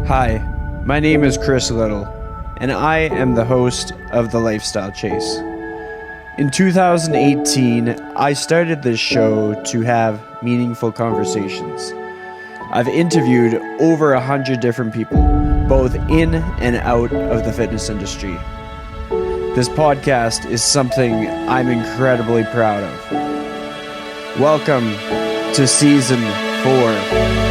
Hi, my name is Chris Liddle, and I am the host of The Lifestyle Chase. In 2018, I started this show to have meaningful conversations. I've interviewed over 100 different people, both in and out of the fitness industry. This podcast is something I'm incredibly proud of. Welcome to Season 4.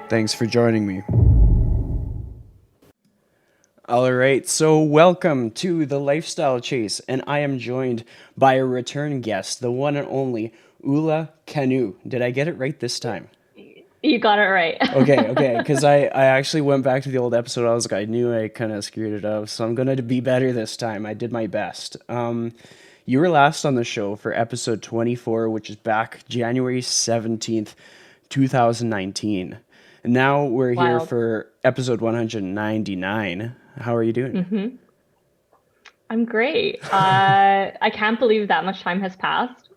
Thanks for joining me. All right, so welcome to the Lifestyle Chase, and I am joined by a return guest, the one and only Kaniuch. Did I get it right this time? You got it right. Okay, because I actually went back to the old episode. I was like, I knew I kind of screwed it up, so I'm going to be better this time. I did my best. You were last on the show for episode 24, which is back January 17th, 2019. And now we're here Wild. for episode 199. How are you doing? I'm great. I can't believe that much time has passed.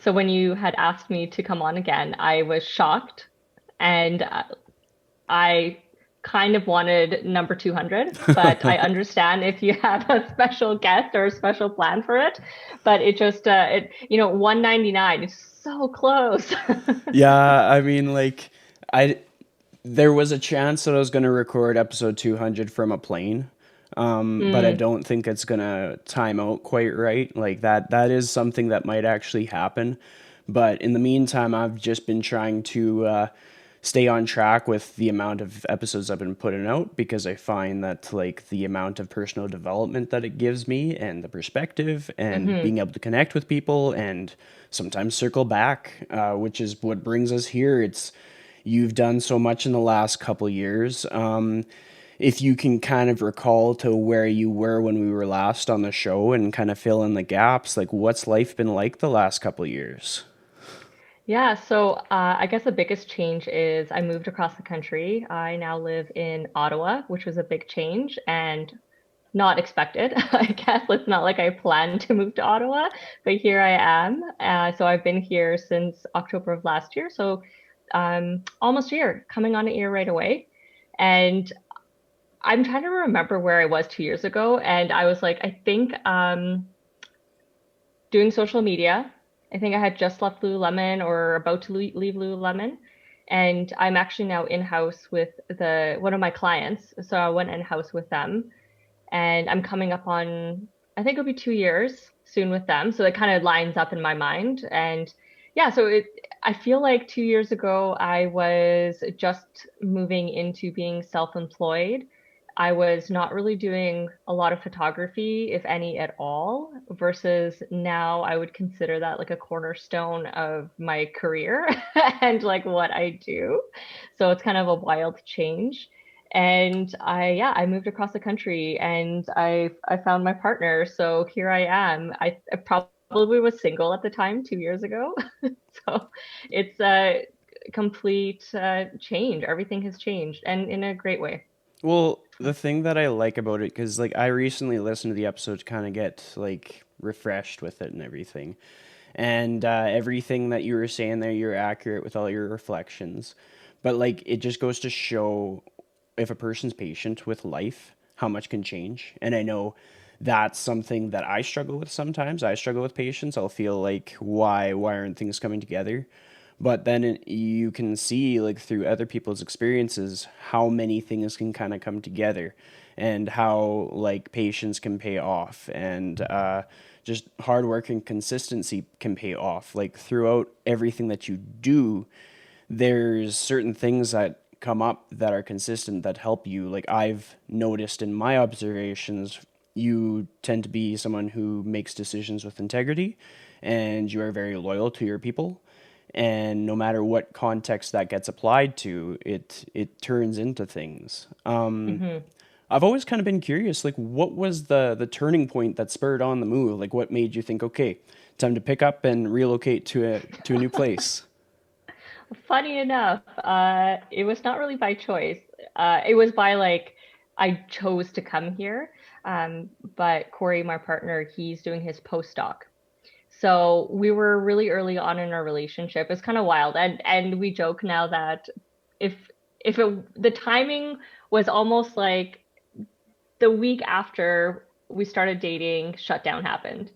So when you had asked me to come on again, I was shocked, and I kind of wanted number 200, but I understand if you have a special guest or a special plan for it. But it just, 199 is so close. Yeah, I mean, like, I there was a chance that I was going to record episode 200 from a plane, but I Mm, don't think it's going to time out quite right. Like that is something that might actually happen. But in the meantime, I've just been trying to stay on track with the amount of episodes I've been putting out because I find that like the amount of personal development that it gives me and the perspective and hmm being able to connect with people and sometimes circle back, which is what brings us here. It's You've done so much in the last couple years. If you can kind of recall to where you were when we were last on the show and kind of fill in the gaps, like what's life been like the last couple years? Yeah, so I guess the biggest change is I moved across the country. I now live in Ottawa, which was a big change and not expected. I guess it's not like I planned to move to Ottawa, but here I am. So I've been here since October of last year, so almost a year, coming on a year right away. And I'm trying to remember where I was 2 years ago, and I was like, I think doing social media. I think I had just left Lululemon or about to leave Lululemon. And I'm actually now in-house with the one of my clients. So I went in-house with them, and I'm coming up on, I think it'll be 2 years soon with them. So it kind of lines up in my mind. And yeah, I feel like 2 years ago, I was just moving into being self-employed. I was not really doing a lot of photography, if any at all, versus now I would consider that like a cornerstone of my career and like what I do. So it's kind of a wild change. And I moved across the country and I found my partner. So here I am. I probably was single at the time 2 years ago. So it's a complete change. Everything has changed and in a great way. Well, the thing that I like about it, because like I recently listened to the episode to kind of get like refreshed with it and everything. And everything that you were saying there, you're accurate with all your reflections. But like it just goes to show if a person's patient with life, how much can change. And I know that's something that I struggle with sometimes. I struggle with patience. I'll feel like why aren't things coming together? But then you can see like through other people's experiences how many things can kind of come together and how like patience can pay off and just hard work and consistency can pay off. Like throughout everything that you do, there's certain things that come up that are consistent that help you. Like I've noticed in my observations, you tend to be someone who makes decisions with integrity and you are very loyal to your people. And no matter what context that gets applied to, it turns into things. hmm I've always kind of been curious, like what was the turning point that spurred on the move? Like what made you think, okay, time to pick up and relocate to a new place? Funny enough, it was not really by choice. It was by like I chose to come here. But Corey, my partner, he's doing his postdoc. So we were really early on in our relationship. It's kind of wild. And we joke now that if the timing was almost like the week after we started dating, shutdown happened.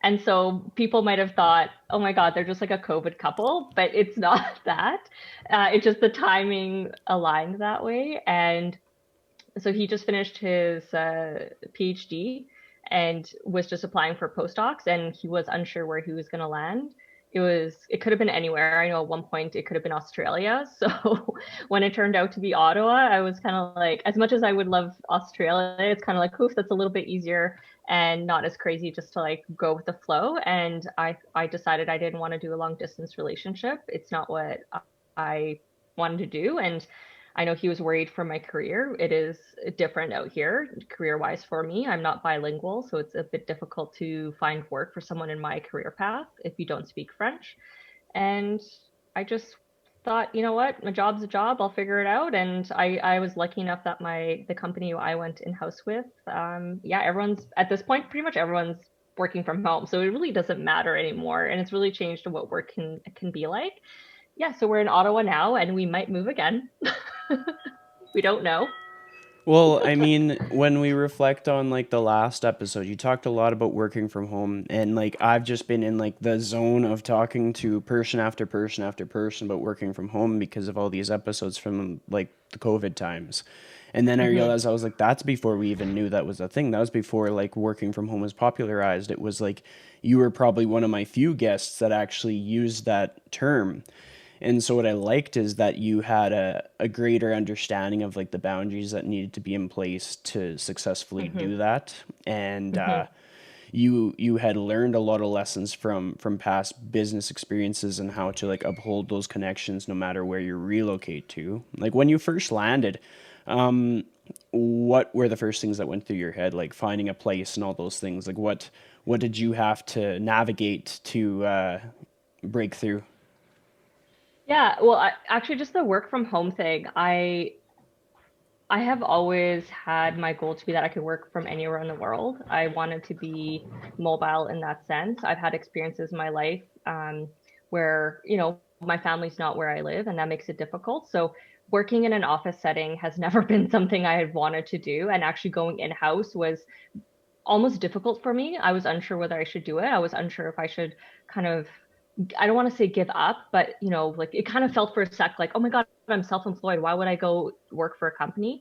And so people might have thought, oh my God, they're just like a COVID couple, but it's not that. It's just the timing aligned that way. And so he just finished his PhD and was just applying for postdocs, and he was unsure where he was going to land. It could have been anywhere. I know at one point it could have been Australia. So when it turned out to be Ottawa, I was kind of like, as much as I would love Australia, it's kind of like, oof, that's a little bit easier and not as crazy just to like go with the flow. And I decided I didn't want to do a long distance relationship. It's not what I wanted to do. And I know he was worried for my career. It is different out here, career wise for me. I'm not bilingual, so it's a bit difficult to find work for someone in my career path if you don't speak French. And I just thought, you know what, my job's a job. I'll figure it out. And I was lucky enough that the company I went in house with, yeah, everyone's at this point, pretty much everyone's working from home, so it really doesn't matter anymore. And it's really changed what work can be like. Yeah, so we're in Ottawa now, and we might move again. We don't know. Well, I mean, when we reflect on like the last episode, you talked a lot about working from home, and like I've just been in like the zone of talking to person after person after person about working from home because of all these episodes from like the COVID times. And then I Hmm. realized I was like, that's before we even knew that was a thing. That was before like working from home was popularized. It was like you were probably one of my few guests that actually used that term. And so what I liked is that you had a greater understanding of like the boundaries that needed to be in place to successfully Hmm. do that. And Hmm. you had learned a lot of lessons from past business experiences and how to like uphold those connections no matter where you relocate to. Like when you first landed, um, what were the first things that went through your head? Like finding a place and all those things. Like what did you have to navigate to break through? Yeah, well, actually, just the work from home thing. I have always had my goal to be that I could work from anywhere in the world. I wanted to be mobile in that sense. I've had experiences in my life where, my family's not where I live, and that makes it difficult. So working in an office setting has never been something I had wanted to do, and actually going in-house was almost difficult for me. I was unsure whether I should do it. I was unsure if I should kind of, I don't want to say give up, but like it kind of felt for a sec like, oh my God, I'm self-employed. Why would I go work for a company?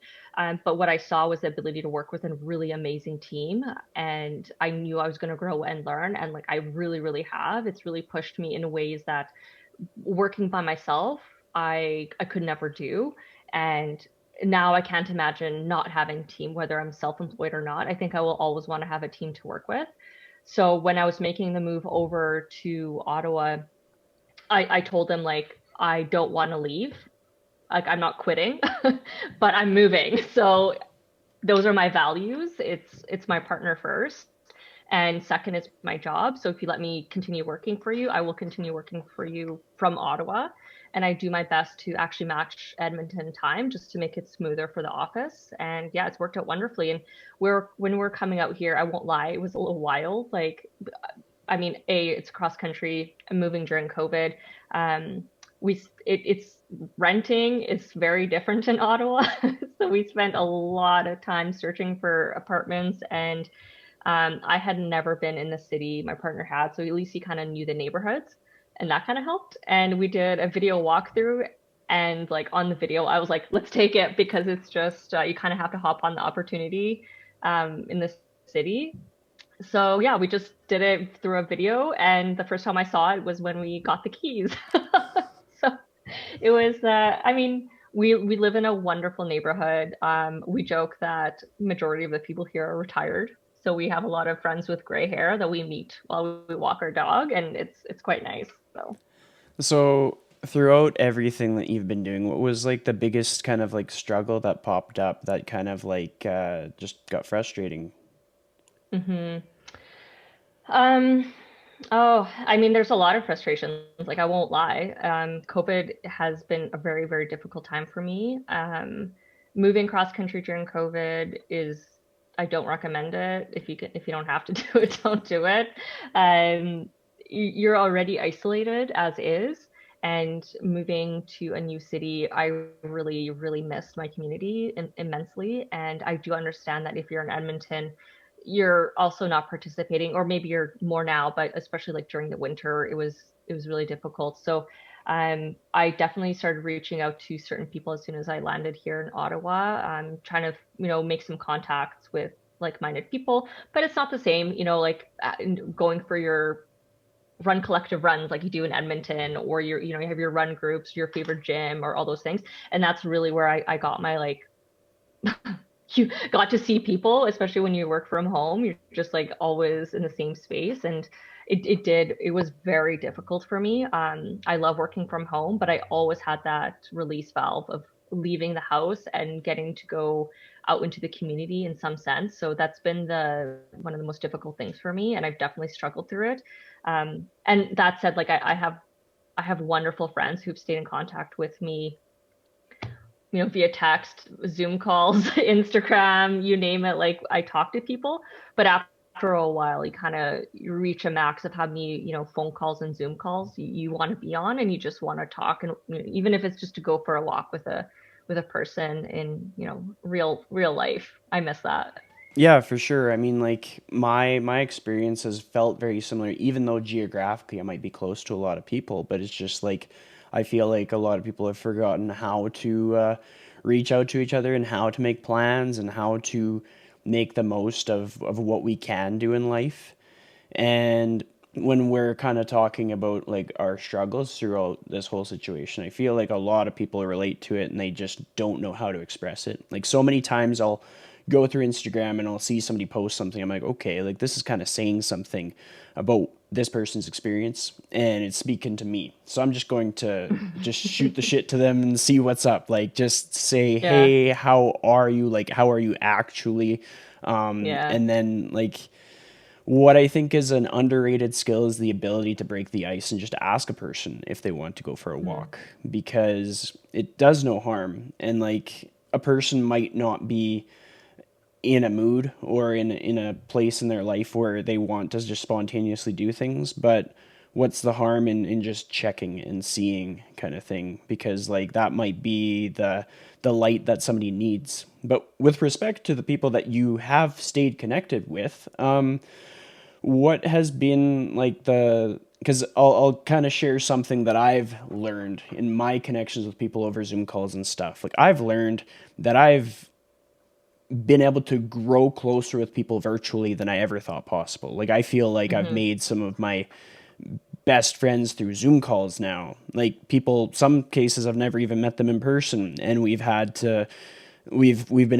But what I saw was the ability to work with a really amazing team. And I knew I was going to grow and learn. And like I really, really have. It's really pushed me in ways that working by myself, I could never do. And now I can't imagine not having a team, whether I'm self-employed or not. I think I will always want to have a team to work with. So when I was making the move over to Ottawa, I told them like I don't want to leave. Like I'm not quitting, but I'm moving. So those are my values. It's my partner first. And second is my job. So if you let me continue working for you, I will continue working for you from Ottawa. And I do my best to actually match Edmonton time just to make it smoother for the office. And yeah, it's worked out wonderfully. And when we're coming out here, I won't lie, it was a little wild. Like, I mean, it's cross country. I'm moving during COVID. Um, it's renting is very different in Ottawa. So we spent a lot of time searching for apartments, and I had never been in the city. My partner had, so at least he kind of knew the neighborhoods, and that kind of helped. And we did a video walkthrough, and like on the video, I was like, "Let's take it," because it's just you kind of have to hop on the opportunity in the city. So yeah, we just did it through a video, and the first time I saw it was when we got the keys. So it was, I mean, we live in a wonderful neighborhood. We joke that majority of the people here are retired. So we have a lot of friends with gray hair that we meet while we walk our dog, and it's quite nice. So So throughout everything that you've been doing, what was like the biggest kind of like struggle that popped up that kind of like just got frustrating? hmm um oh, I mean, there's a lot of frustrations, like I won't lie. COVID has been a very, very difficult time for me. Moving cross country during COVID is, I don't recommend it. If you don't have to do it, don't do it. Um, you're already isolated as is. And moving to a new city, I really, really missed my community immensely. And I do understand that if you're in Edmonton, you're also not participating, or maybe you're more now, but especially like during the winter, it was really difficult. So I definitely started reaching out to certain people as soon as I landed here in Ottawa. I'm trying to, make some contacts with like-minded people, but it's not the same, like going for your run collective runs like you do in Edmonton, or you have your run groups, your favorite gym, or all those things. And that's really where I got my like you got to see people, especially when you work from home. You're just like always in the same space. And it was very difficult for me. I love working from home, but I always had that release valve of leaving the house and getting to go out into the community in some sense. So that's been the one of the most difficult things for me, and I've definitely struggled through it. And that said, like I have wonderful friends who've stayed in contact with me, via text, Zoom calls, Instagram, you name it. Like I talk to people, but after a while, you reach a max of how many, phone calls and Zoom calls you want to be on, and you just want to talk. And even if it's just to go for a walk with a person in, real life, I miss that. Yeah, for sure. I mean, like my experience has felt very similar, even though geographically I might be close to a lot of people. But it's just like I feel like a lot of people have forgotten how to reach out to each other and how to make plans and how to make the most of what we can do in life. And when we're kind of talking about like our struggles throughout this whole situation, I feel like a lot of people relate to it and they just don't know how to express it. Like so many times I'll go through Instagram and I'll see somebody post something. I'm like, okay, like this is kind of saying something about this person's experience and it's speaking to me. So I'm just going to just shoot the shit to them and see what's up. Like just say, Yeah, hey, how are you? Like, how are you actually? yeah. And then like what I think is an underrated skill is the ability to break the ice and just ask a person if they want to go for a Mm-hmm. walk because it does no harm. And like a person might not be in a mood or in a place in their life where they want to just spontaneously do things, but what's the harm in just checking and seeing kind of thing because like that might be the light that somebody needs. But with respect to the people that you have stayed connected with, what has been like the because I'll kind of share something that I've learned in my connections with people over Zoom calls and stuff. Like I've learned that I've been able to grow closer with people virtually than I ever thought possible. Like I feel like I've Mm-hmm. made some of my best friends through Zoom calls now. Like people, some cases I've never even met them in person, and we've been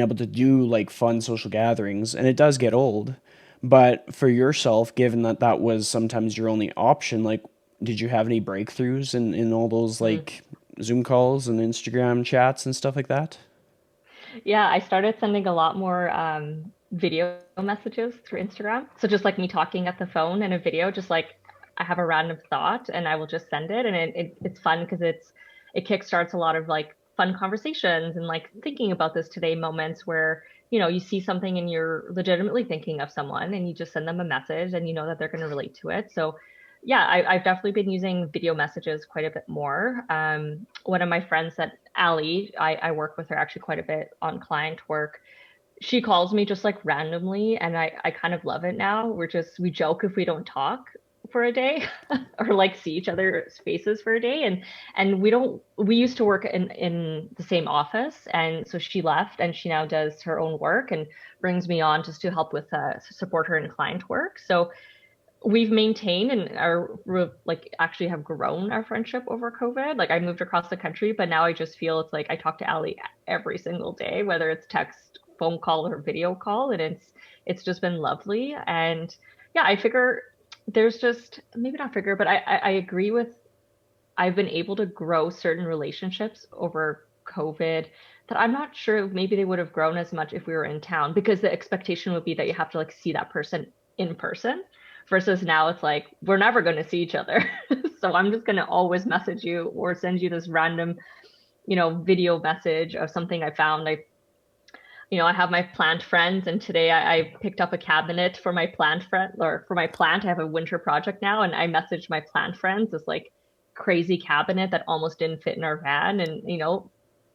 able to do like fun social gatherings, and it does get old. But for yourself, given that that was sometimes your only option, like did you have any breakthroughs in all those like Zoom calls and Instagram chats and stuff like that? Yeah, I started sending a lot more video messages through Instagram. So just like me talking at the phone in a video, just like I have a random thought and I will just send it. And it's fun because it kickstarts a lot of like fun conversations and like thinking about this today moments where, you see something and you're legitimately thinking of someone and you just send them a message and you know that they're going to relate to it. So yeah, I've definitely been using video messages quite a bit more. One of my friends that Ali, I work with her actually quite a bit on client work. She calls me just like randomly, and I kind of love it now. We joke if we don't talk for a day or like see each other's faces for a day. And we used to work in the same office. And so she left and she now does her own work and brings me on just to help with support her in client work. So we've maintained and are like actually have grown our friendship over COVID. Like I moved across the country, but now I just feel it's like I talk to Ali every single day, whether it's text, phone call, or video call, and it's just been lovely. And yeah, I figure there's just maybe not figure, but I agree with I've been able to grow certain relationships over COVID that I'm not sure maybe they would have grown as much if we were in town because the expectation would be that you have to like see that person in person versus now it's like we're never going to see each other. So I'm just going to always message you or send you this random, video message of something I found. I have my plant friends, and today I picked up a cabinet for my plant friend, or for my plant. I have a winter project now, and I messaged my plant friends this like crazy cabinet that almost didn't fit in our van. And,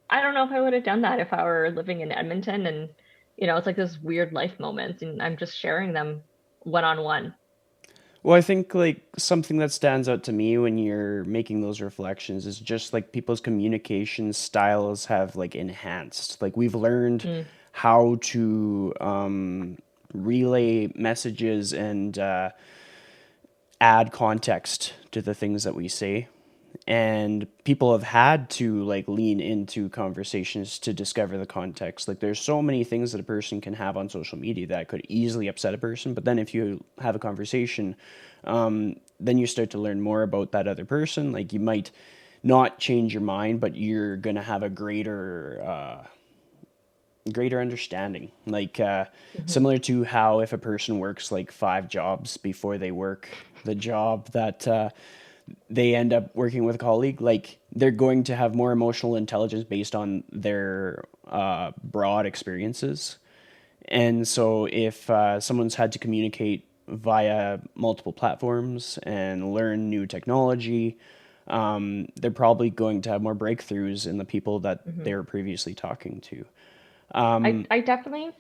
I don't know if I would have done that if I were living in Edmonton. And, it's like this weird life moments, and I'm just sharing them one on one. Well, I think like something that stands out to me when you're making those reflections is just like people's communication styles have like enhanced. Like we've learned Mm, how to relay messages and add context to the things that we say. And people have had to like lean into conversations to discover the context. Like there's so many things that a person can have on social media that could easily upset a person, but then if you have a conversation, then you start to learn more about that other person. Like you might not change your mind, but you're gonna have a greater understanding. Like mhm. similar to how if a person works like 5 jobs before they work the job that they end up working with a colleague, like they're going to have more emotional intelligence based on their broad experiences. And so if someone's had to communicate via multiple platforms and learn new technology, they're probably going to have more breakthroughs in the people that Mhm. they were previously talking to. I definitely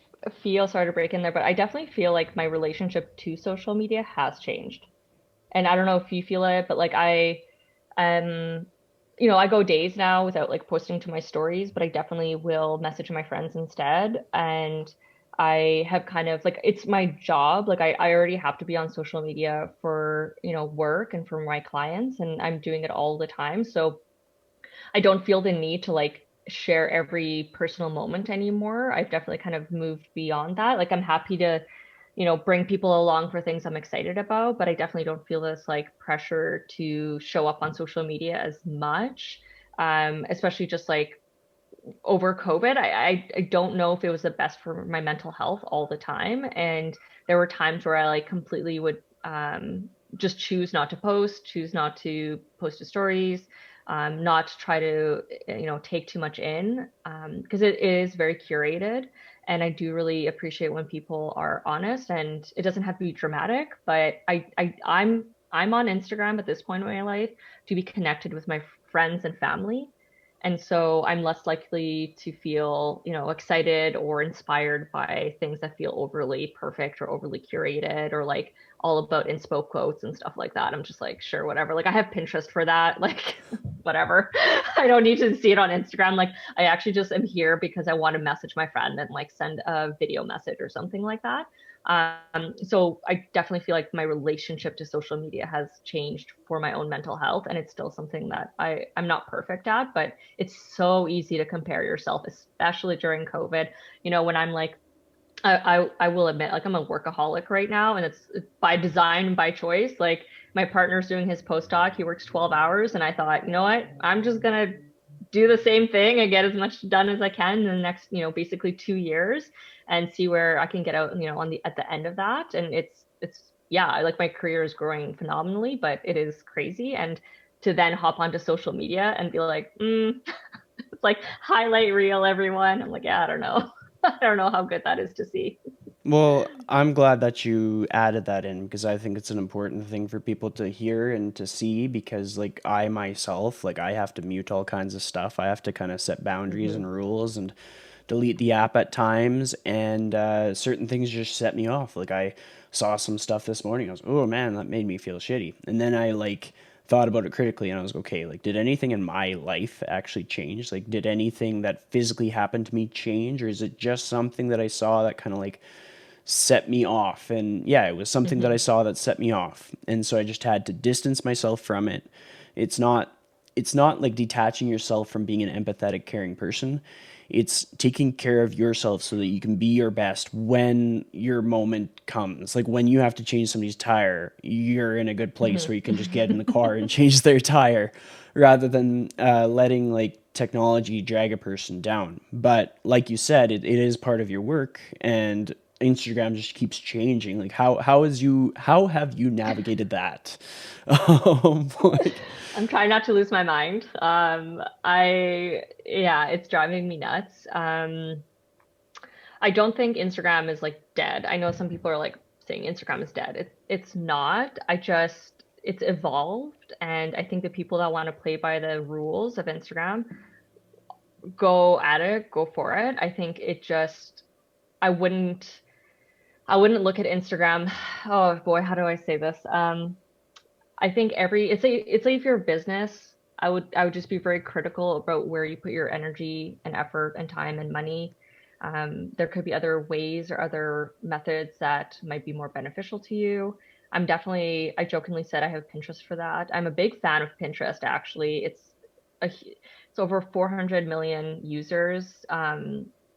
feel, sorry to break in there, but I definitely feel like my relationship to social media has changed. And I don't know if you feel it, but like um, I go days now without like posting to my stories, but I definitely will message my friends instead. And I have kind of like, it's my job. Like I already have to be on social media for, work and for my clients, and I'm doing it all the time. So I don't feel the need to like share every personal moment anymore. I've definitely kind of moved beyond that. Like I'm happy to, bring people along for things I'm excited about, but I definitely don't feel this like pressure to show up on social media as much. Especially just like over COVID, I don't know if it was the best for my mental health all the time. And there were times where I like completely would just choose not to post, choose not to post to stories, not try to, take too much in, because it is very curated. And I do really appreciate when people are honest, and it doesn't have to be dramatic, but I'm on Instagram at this point in my life to be connected with my friends and family. And so I'm less likely to feel, excited or inspired by things that feel overly perfect or overly curated or like all about inspo quotes and stuff like that. I'm just like, sure, whatever. Like I have Pinterest for that. Like, whatever. I don't need to see it on Instagram. Like I actually just am here because I want to message my friend and like send a video message or something like that. So I definitely feel like my relationship to social media has changed for my own mental health, and it's still something that I'm not perfect at, but it's so easy to compare yourself, especially during COVID. When I'm like, I will admit, like I'm a workaholic right now, and it's by design and by choice. Like my partner's doing his postdoc, he works 12 hours, and I thought, you know what, I'm just gonna do the same thing and get as much done as I can in the next, basically 2 years, and see where I can get out, on the at the end of that. And it's yeah, like my career is growing phenomenally, but it is crazy. And to then hop onto social media and be like, it's like highlight reel everyone. I'm like, yeah, I don't know. I don't know how good that is to see. Well, I'm glad that you added that in because I think it's an important thing for people to hear and to see because like I myself, like I have to mute all kinds of stuff. I have to kind of set boundaries Hmm. and rules and delete the app at times and certain things just set me off. Like I saw some stuff this morning. I was, "Oh man, that made me feel shitty." And then I like thought about it critically and I was like, okay, like did anything in my life actually change? Like did anything that physically happened to me change or is it just something that I saw that kind of like set me off. And yeah, it was something that I Hmm. saw that set me off. And so I just had to distance myself from it. It's not it's not like detaching yourself from being an empathetic, caring person. It's taking care of yourself so that you can be your best when your moment comes. Like when you have to change somebody's tire, you're in a good place Hmm. where you can just get in the car and change their tire rather than letting like technology drag a person down. But like you said, it is part of your work and Instagram just keeps changing. Like how have you navigated that? Like, I'm trying not to lose my mind. Yeah, it's driving me nuts. I don't think Instagram is like dead. I know some people are like saying Instagram is dead. It's not. It's evolved, and I think the people that want to play by the rules of Instagram go at it, go for it. I think it just I wouldn't I wouldn't look at Instagram. Oh boy, how do I say this? I think it's like if you're a business, I would just be very critical about where you put your energy and effort and time and money. There could be other ways or other methods that might be more beneficial to you. I jokingly said I have Pinterest for that. I'm a big fan of Pinterest, actually. It's over 400 million users,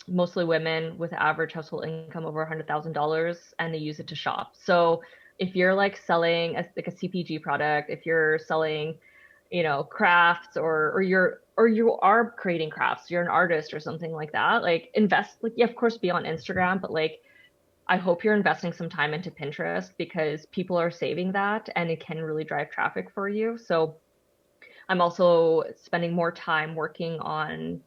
mostly women with average household income over $100,000, and they use it to shop. So if you're like selling like a CPG product, if you're selling, crafts, or you are creating crafts, you're an artist or something like that, like invest, like, yeah, of course, be on Instagram, but like I hope you're investing some time into Pinterest because people are saving that and it can really drive traffic for you. So I'm also spending more time working on,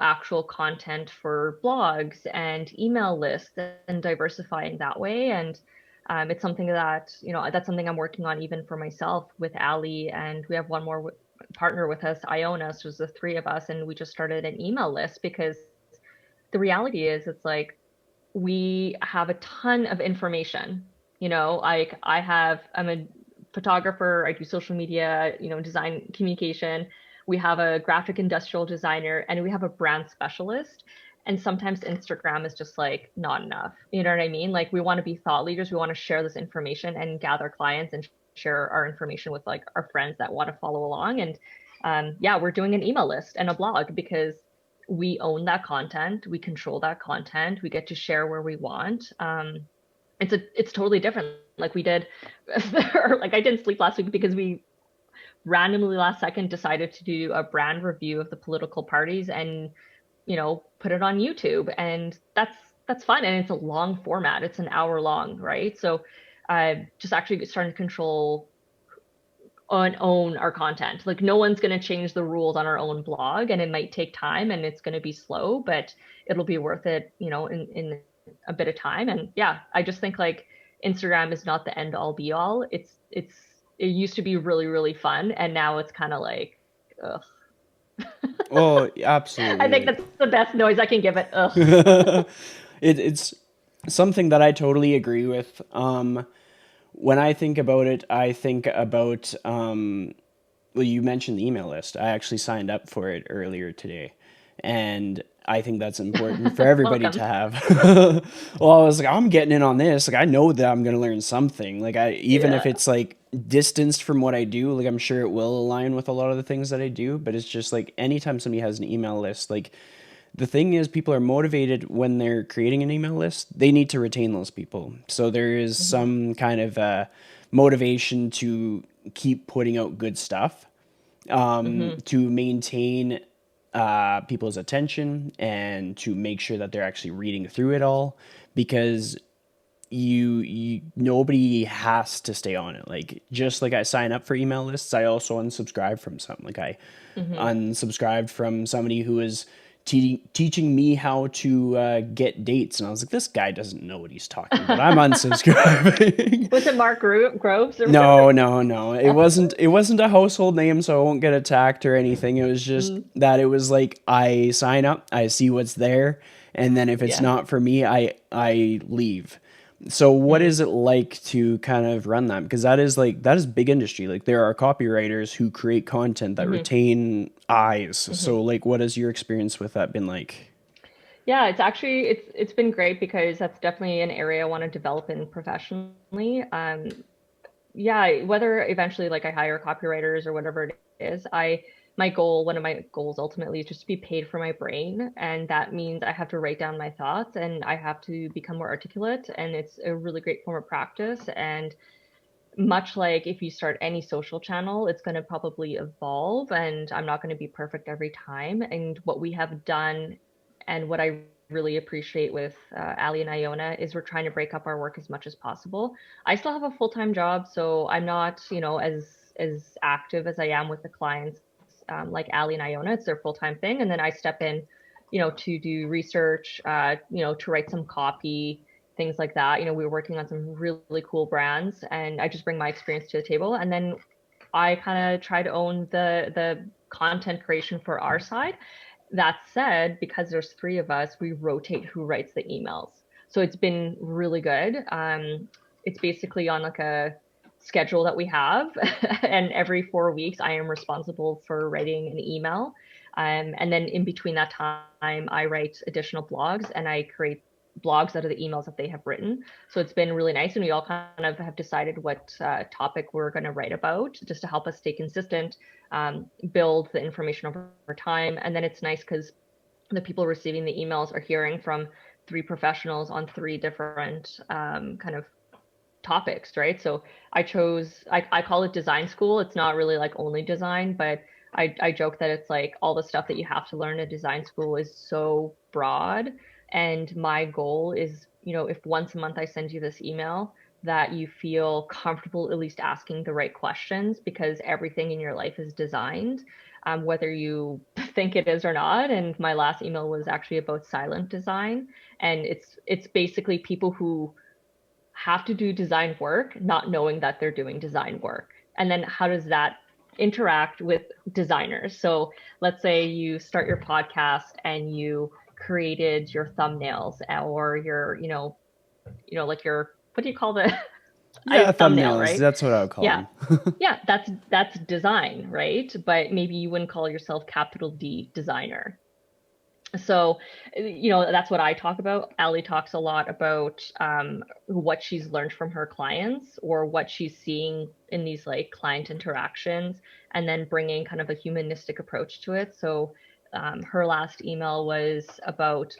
actual content for blogs and email lists and diversifying that way. And it's something that, that's something I'm working on even for myself with Ali. And we have one more partner with us, Iona. So there's the three of us, and we just started an email list because the reality is it's like we have a ton of information. Like I'm a photographer, I do social media, design communication. We have a graphic industrial designer and we have a brand specialist. And sometimes Instagram is just like not enough. You know what I mean? Like we want to be thought leaders. We want to share this information and gather clients and share our information with like our friends that want to follow along. And yeah, we're doing an email list and a blog because we own that content, we control that content, we get to share where we want. It's totally different. Like we did, or like I didn't sleep last week because we randomly last second decided to do a brand review of the political parties and put it on YouTube, and that's fun, and it's a long format. It's an hour long, right? So just actually starting to control and own our content. Like no one's going to change the rules on our own blog, and it might take time and it's going to be slow, but it'll be worth it, in a bit of time. And yeah, I just think like Instagram is not the end all be all. It used to be really, really fun, and now it's kind of like, ugh. Oh, I absolutely. think Like that's the best noise I can give it. Ugh. it's something that I totally agree with. When I think about it, I think about well, you mentioned the email list. I actually signed up for it earlier today, and I think that's important for everybody to Welcome. have. Well, I was like, I'm getting in on this. Like, I know that I'm gonna learn something. Like, I even if Yeah. it's like distanced from what I do, like I'm sure it will align with a lot of the things that I do. But it's just like anytime somebody has an email list, like the thing is people are motivated when they're creating an email list, they need to retain those people, so there is Hmm. some kind of motivation to keep putting out good stuff, Hmm. to maintain people's attention and to make sure that they're actually reading through it all, because you nobody has to stay on it. Like just like I sign up for email lists, I also unsubscribe from some. Like I Hmm. unsubscribed from somebody who was teaching me how to get dates, and I was like, this guy doesn't know what he's talking about. I'm unsubscribing. Was it Mark Groves or whatever? No, no, no. It wasn't a household name, so I won't get attacked or anything. It was just Mm, that it was like I sign up, I see what's there, and then if it's yeah. not for me, I leave. So what Mm, is it like to kind of run that? Because that is big industry. Like there are copywriters who create content that hmm. retain eyes. Hmm. So like what has your experience with that been like? Yeah, it's been great because that's definitely an area I want to develop in professionally. Yeah, whether eventually like I hire copywriters or whatever it is, one of my goals ultimately is just to be paid for my brain. And that means I have to write down my thoughts and I have to become more articulate. And it's a really great form of practice. And much like if you start any social channel, it's going to probably evolve and I'm not going to be perfect every time. And what we have done and what I really appreciate with Ali and Iona is we're trying to break up our work as much as possible. I still have a full-time job, so I'm not, as active as I am with the clients, like Ali and Iona. It's their full-time thing. And then I step in to do research, to write some copy, things like that. We were working on some really cool brands, and I just bring my experience to the table. And then I kind of try to own the content creation for our side. That said, because there's three of us, we rotate who writes the emails. So it's been really good. It's basically on like a schedule that we have, and every 4 weeks I am responsible for writing an email. And then in between that time, I write additional blogs and I create blogs out of the emails that they have written. So it's been really nice. And we all kind of have decided what topic we're going to write about just to help us stay consistent, build the information over time. And then it's nice because the people receiving the emails are hearing from three professionals on three different kind of topics, right? So I call it design school. It's not really like only design, but I joke that it's like all the stuff that you have to learn at design school is so broad. And my goal is, if once a month I send you this email, that you feel comfortable at least asking the right questions, because everything in your life is designed, whether you think it is or not. And my last email was actually about silent design. And it's basically people who have to do design work, not knowing that they're doing design work. And then how does that interact with designers? So let's say you start your podcast and you created your thumbnails or like your, what do you call the Yeah, thumbnail, thumbnails. right? That's what I would call Yeah. them. Yeah, that's design, right? But maybe you wouldn't call yourself capital D designer. So, that's what I talk about. Ali talks a lot about what she's learned from her clients or what she's seeing in these like client interactions, and then bringing kind of a humanistic approach to it. So, her last email was about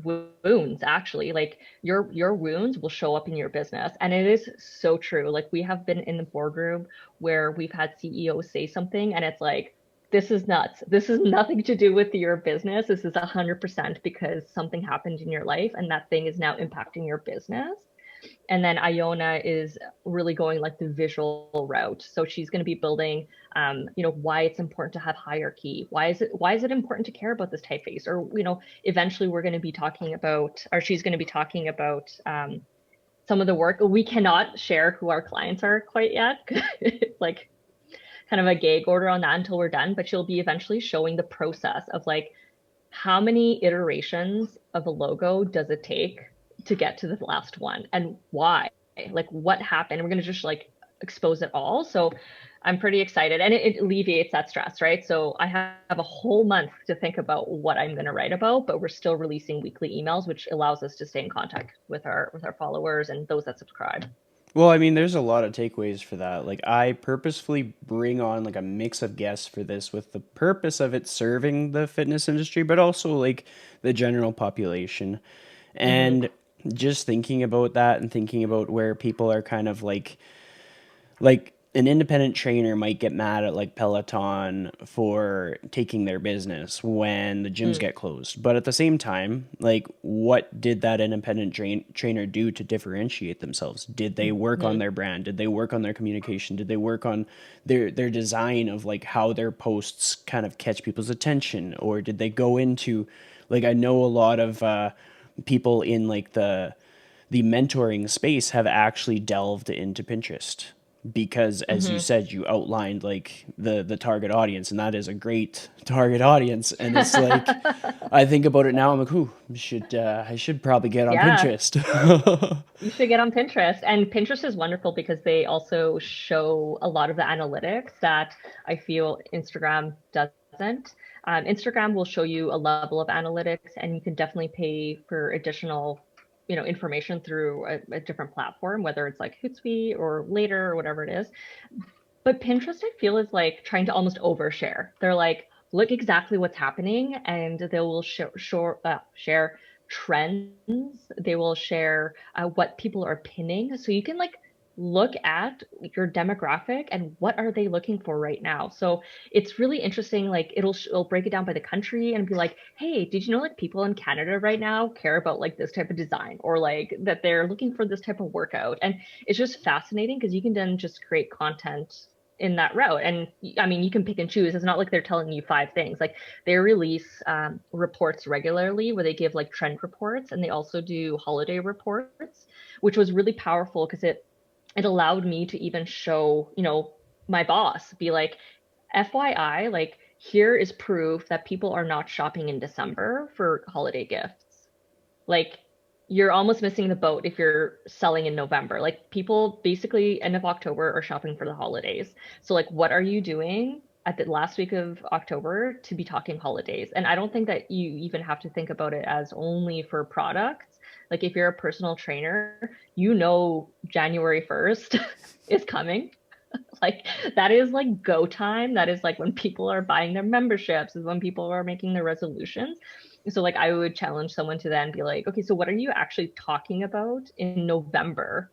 wounds, actually. Like your wounds will show up in your business, and it is so true. Like we have been in the boardroom where we've had CEOs say something and it's like, this is nuts, this is nothing to do with your business, this is 100% because something happened in your life and that thing is now impacting your business. And then Iona is really going like the visual route. So she's going to be building, why it's important to have hierarchy. Why is it important to care about this typeface? Or, eventually we're going to be talking about, or she's going to be talking about some of the work. We cannot share who our clients are quite yet. It's like kind of a gag order on that until we're done, but she'll be eventually showing the process of like, how many iterations of a logo does it take to get to the last one and why? Like what happened? We're going to just like expose it all. So I'm pretty excited, and it alleviates that stress, right? So I have a whole month to think about what I'm going to write about, but we're still releasing weekly emails, which allows us to stay in contact with our followers and those that subscribe. Well, I mean, there's a lot of takeaways for that. Like, I purposefully bring on like a mix of guests for this with the purpose of it serving the fitness industry, but also like the general population. Mm-hmm. And just thinking about that and thinking about where people are kind of like an independent trainer might get mad at like Peloton for taking their business when the gyms Mm. get closed. But at the same time, like what did that independent trainer do to differentiate themselves? Did they work on Mm-hmm. their brand? Did they work on their communication? Did they work on their design of like how their posts kind of catch people's attention? Or did they go into like I know a lot of people in like the mentoring space have actually delved into Pinterest because as you Mm-hmm. said you outlined like the target audience, and that is a great target audience. And it's like I think about it now, I'm like, ooh, I should probably get on Yeah. Pinterest. You should get on Pinterest. And Pinterest is wonderful because they also show a lot of the analytics that I feel Instagram doesn't. Instagram will show you a level of analytics, and you can definitely pay for additional, information through a different platform, whether it's like Hootsuite or Later or whatever it is. But Pinterest, I feel, is like trying to almost overshare. They're like, look exactly what's happening, and they will share trends. They will share what people are pinning. So you can like look at your demographic and what are they looking for right now. So it's really interesting. Like it'll break it down by the country and be like, hey, did you know like people in Canada right now care about like this type of design, or like that they're looking for this type of workout? And it's just fascinating because you can then just create content in that route. And I mean, you can pick and choose. It's not like they're telling you five things. Like they release reports regularly where they give like trend reports, and they also do holiday reports, which was really powerful because it allowed me to even show, my boss, be like, FYI, like here is proof that people are not shopping in December for holiday gifts. Like you're almost missing the boat if you're selling in November. Like people basically end of October are shopping for the holidays. So like what are you doing at the last week of October to be talking holidays? And I don't think that you even have to think about it as only for products. Like if you're a personal trainer, January 1st is coming. Like that is like go time. That is like when people are buying their memberships, is when people are making their resolutions. So like I would challenge someone to then be like, okay, so what are you actually talking about in November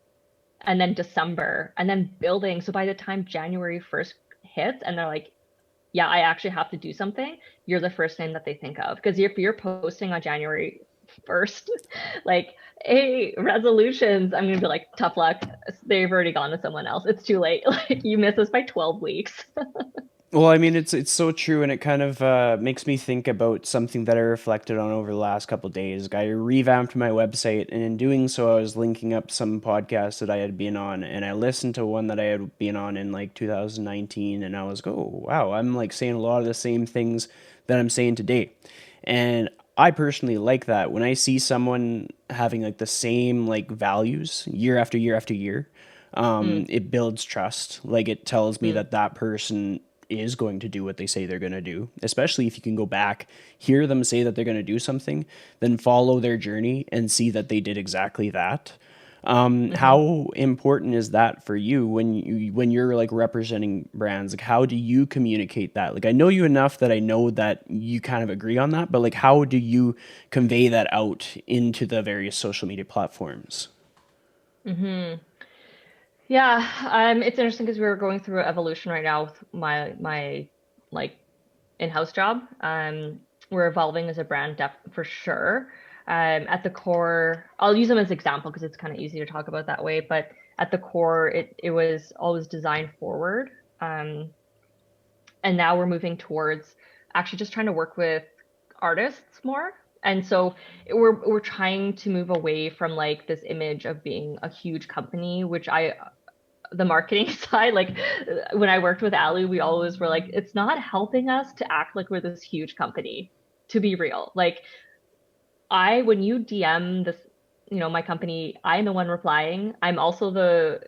and then December and then building? So by the time January 1st hits and they're like, yeah, I actually have to do something, you're the first name that they think of. Because if you're posting on January 1st, like, hey, resolutions, I'm gonna be like, tough luck. They've already gone to someone else. It's too late. Like you miss us by 12 weeks. Well, I mean, it's so true, and it kind of makes me think about something that I reflected on over the last couple of days. I revamped my website, and in doing so, I was linking up some podcasts that I had been on, and I listened to one that I had been on in like 2019, and I was go, oh, wow, I'm like saying a lot of the same things that I'm saying today, and I personally like that when I see someone having like the same like values year after year after year. Mm, It builds trust. Like it tells me mm, that that person is going to do what they say they're going to do, especially if you can go back, hear them say that they're going to do something, then follow their journey and see that they did exactly that. mm-hmm. How important is that for you when you're like representing brands? Like, how do you communicate that? Like, I know you enough that I know that you kind of agree on that, but like, how do you convey that out into the various social media platforms? Mm-hmm. Yeah, it's interesting because we're going through evolution right now with my like in-house job. We're evolving as a brand for sure. At the core, I'll use them as example because it's kind of easy to talk about that way. But at the core, it was always design forward. Um, and now we're moving towards actually just trying to work with artists more. And so we're trying to move away from like this image of being a huge company, which I the marketing side, like when I worked with Ali, we always were like, it's not helping us to act like we're this huge company, to be real. Like when you DM this, my company, I'm the one replying. I'm also the,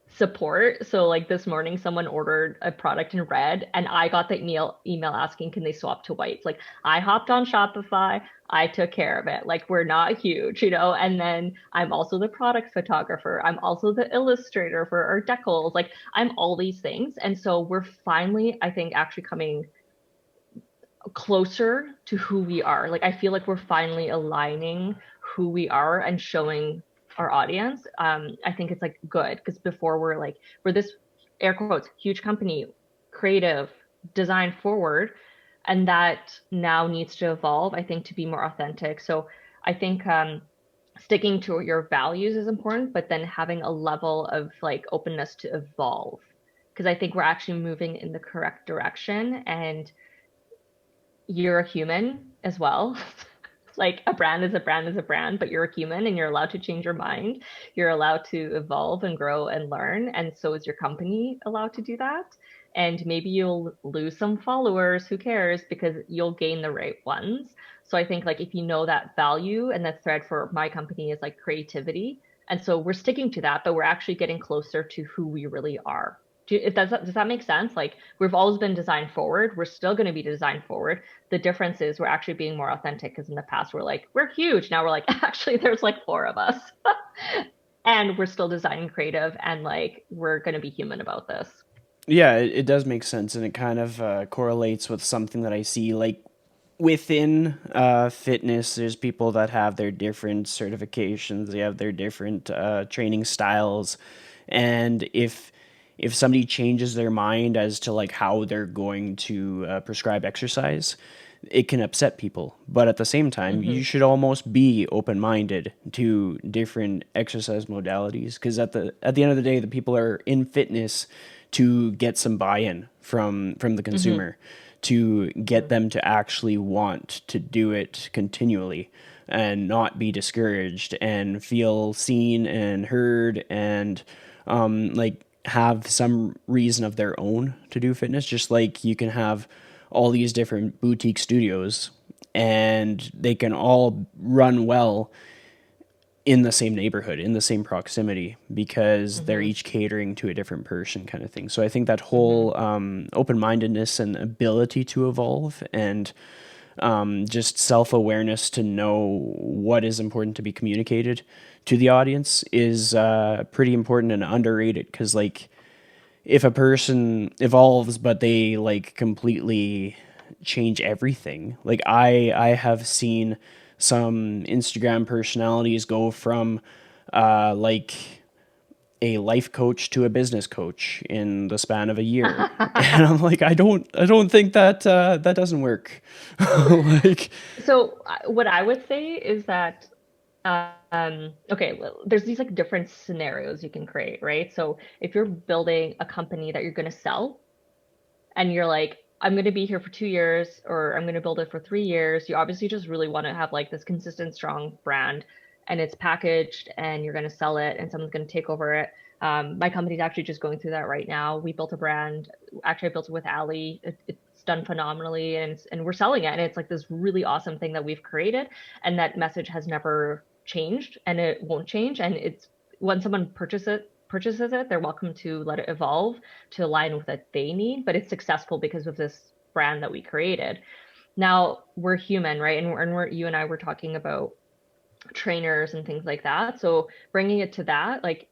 support. So like this morning, someone ordered a product in red and I got the email asking, can they swap to white? Like I hopped on Shopify. I took care of it. Like we're not huge, and then I'm also the product photographer. I'm also the illustrator for our decals. Like I'm all these things. And so we're finally, I think, actually coming closer to who we are. Like I feel like we're finally aligning who we are and showing our audience. I think it's like good because before we're this air quotes huge company, creative, design forward, and that now needs to evolve. I think to be more authentic. So I think sticking to your values is important, but then having a level of like openness to evolve because I think we're actually moving in the correct direction and you're a human as well. Like a brand is a brand is a brand, but you're a human and you're allowed to change your mind. You're allowed to evolve and grow and learn. And so is your company allowed to do that. And maybe you'll lose some followers, who cares? Because you'll gain the right ones. So I think like if you know that value and the thread for my company is like creativity. And so we're sticking to that, but we're actually getting closer to who we really are. Does that make sense? Like we've always been design forward. We're still going to be design forward. The difference is we're actually being more authentic because in the past we're like, we're huge. Now we're like, actually, there's like four of us. And we're still designing creative and like we're going to be human about this. Yeah, it does make sense, and it kind of correlates with something that I see. Like within fitness, there's people that have their different certifications, they have their different training styles, and if somebody changes their mind as to like how they're going to prescribe exercise, it can upset people. But at the same time, you Mm-hmm. should almost be open minded to different exercise modalities because at the end of the day, the people are in fitness to get some buy-in from the Hmm. consumer, to get them to actually want to do it continually and not be discouraged and feel seen and heard and like have some reason of their own to do fitness. Just like you can have all these different boutique studios and they can all run well in the same neighborhood, in the same proximity, because they're Hmm. each catering to a different person, kind of thing. So I think that Hmm. whole open mindedness and ability to evolve and just self awareness to know what is important to be communicated to the audience is pretty important and underrated. Because, like, if a person evolves but they like completely change everything, like I have seen some Instagram personalities go from like a life coach to a business coach in the span of a year. And I'm like, I don't think that that doesn't work. Like, So what I would say is that okay, well, there's these like different scenarios you can create, right? So if you're building a company that you're going to sell and you're like, I'm going to be here for 2 years or I'm going to build it for 3 years, you obviously just really want to have like this consistent, strong brand and it's packaged and you're going to sell it and someone's going to take over it. My company's actually just going through that right now. We built a brand. Actually, I built it with Ali. It's done phenomenally, and we're selling it. And it's like this really awesome thing that we've created, and that message has never changed, and it won't change. And it's when someone purchases it, they're welcome to let it evolve to align with what they need. But it's successful because of this brand that we created. Now we're human, right? And you and I were talking about trainers and things like that. So bringing it to that, like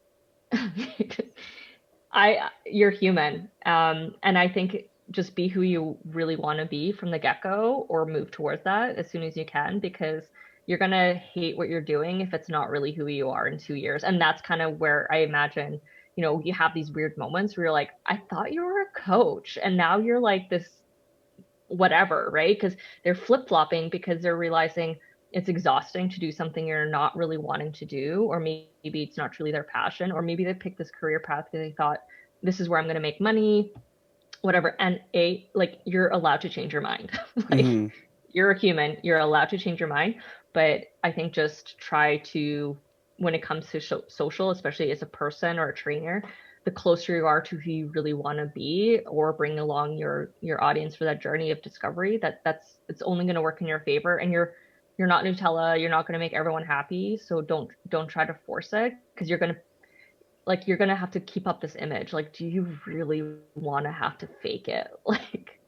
you're human. And I think just be who you really want to be from the get-go or move towards that as soon as you can because you're going to hate what you're doing if it's not really who you are in 2 years. And that's kind of where I imagine, you have these weird moments where you're like, I thought you were a coach and now you're like this whatever, right? Because they're flip-flopping because they're realizing it's exhausting to do something you're not really wanting to do, or maybe it's not truly their passion, or maybe they picked this career path because they thought this is where I'm going to make money, whatever. And like you're allowed to change your mind. Like mhm. you're a human, you're allowed to change your mind. But I think just try to, when it comes to social, especially as a person or a trainer, the closer you are to who you really want to be or bring along your audience for that journey of discovery, that's it's only going to work in your favor. And you're not Nutella, you're not going to make everyone happy, so don't try to force it because you're going to have to keep up this image. Like, do you really want to have to fake it? Like,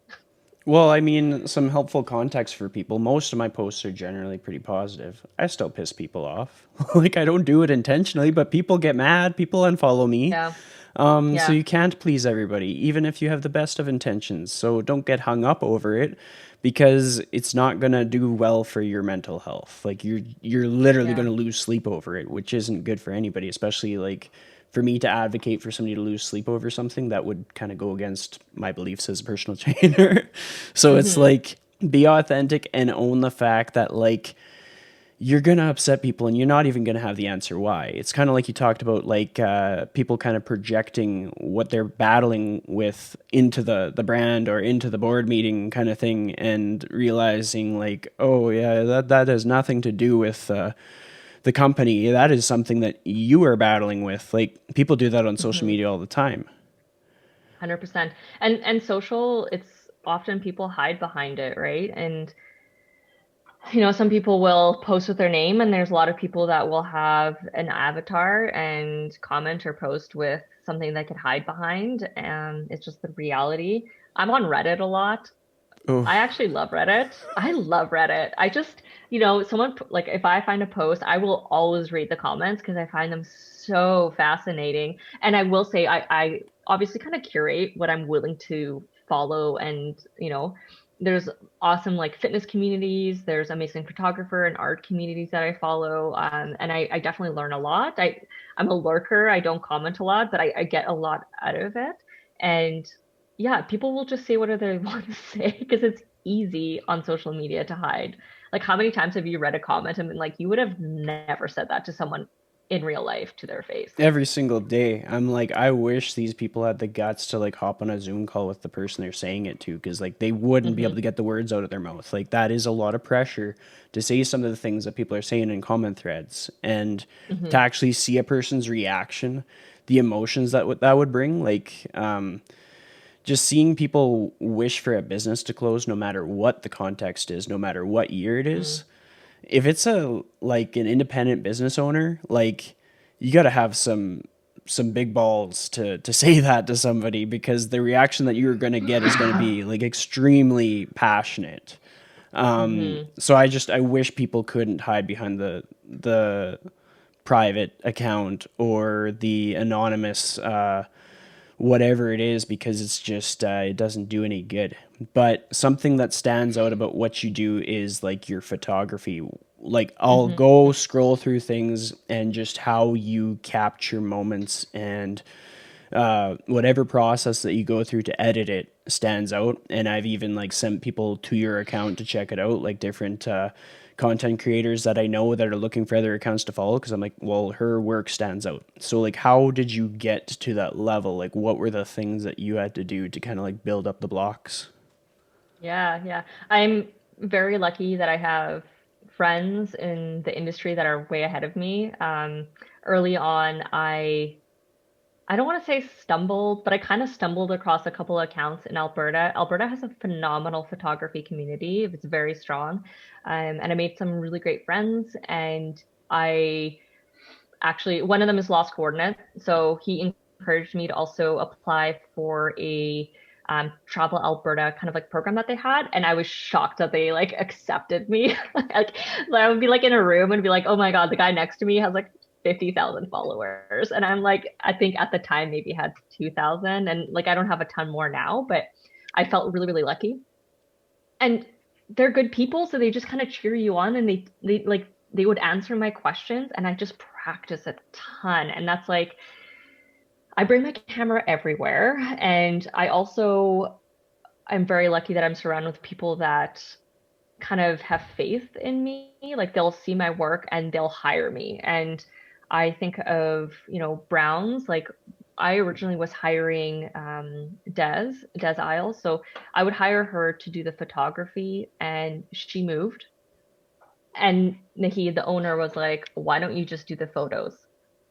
Well, I mean, some helpful context for people. Most of my posts are generally pretty positive. I still piss people off. Like, I don't do it intentionally, but people get mad, people unfollow me. yeah, So yeah, you can't please everybody, even if you have the best of intentions. So don't get hung up over it because it's not gonna do well for your mental health. Like you're literally yeah. gonna lose sleep over it, which isn't good for anybody, especially like for me to advocate for somebody to lose sleep over something that would kind of go against my beliefs as a personal trainer. So it's Hmm. like be authentic and own the fact that like you're going to upset people and you're not even going to have the answer why. It's kind of like you talked about, like people kind of projecting what they're battling with into the brand or into the board meeting kind of thing and realizing like, oh yeah, that has nothing to do with the company. That is something that you are battling with. Like people do that on social Hmm. media all the time. 100%. And social, it's often people hide behind it, right? And some people will post with their name, and there's a lot of people that will have an avatar and comment or post with something they could hide behind. And it's just the reality. I'm on Reddit a lot. Oh, I actually love Reddit. I love Reddit. I just, someone like if I find a post, I will always read the comments because I find them so fascinating. And I will say I obviously kind of curate what I'm willing to follow and, there's awesome like fitness communities, there's amazing photographer and art communities that I follow. And I definitely learn a lot. I'm a lurker. I don't comment a lot, but I get a lot out of it. And yeah, people will just say whatever they want to say because it's easy on social media to hide. Like, how many times have you read a comment and been like, you would have never said that to someone in real life to their face. Every single day. I'm like, I wish these people had the guts to like hop on a Zoom call with the person they're saying it to, because like they wouldn't be able Hmm. to get the words out of their mouth. Like that is a lot of pressure to say some of the things that people are saying in comment threads, and to Hmm. actually see a person's reaction, the emotions that that would bring. Like just seeing people wish for a business to close, no matter what the context is, no matter what year it Mm. is. If it's a like an independent business owner, like you got to have some big balls to say that to somebody, because the reaction that you're going to get is going to be like extremely passionate. Hmm. So I wish people couldn't hide behind the private account or the anonymous whatever it is, because it's just it doesn't do any good. But something that stands out about what you do is like your photography. Like I'll Hmm. go scroll through things, and just how you capture moments, and whatever process that you go through to edit it stands out. And I've even like sent people to your account to check it out, like different content creators that I know that are looking for other accounts to follow, because I'm like, well, her work stands out. So like, how did you get to that level? Like, what were the things that you had to do to kind of like build up the blocks? Yeah, yeah. I'm very lucky that I have friends in the industry that are way ahead of me. Early on, I don't want to say stumbled, but I kind of stumbled across a couple of accounts in Alberta. Alberta has a phenomenal photography community. It's very strong. And I made some really great friends. And I actually, one of them is Lost Coordinate. So he encouraged me to also apply for a Travel Alberta kind of like program that they had. And I was shocked that they like accepted me. Like I would be like in a room and be like, oh my God, the guy next to me has like 50,000 followers. And I'm like, I think at the time maybe had 2,000. And like I don't have a ton more now, but I felt really, really lucky. And they're good people, so they just kind of cheer you on, and they like they would answer my questions, and I just practice a ton. And that's like I bring my camera everywhere, and I'm very lucky that I'm surrounded with people that kind of have faith in me. Like they'll see my work and they'll hire me. And I think of, Browns, like I originally was hiring Des Isles. So I would hire her to do the photography, and she moved. And Naheed, the owner, was like, why don't you just do the photos?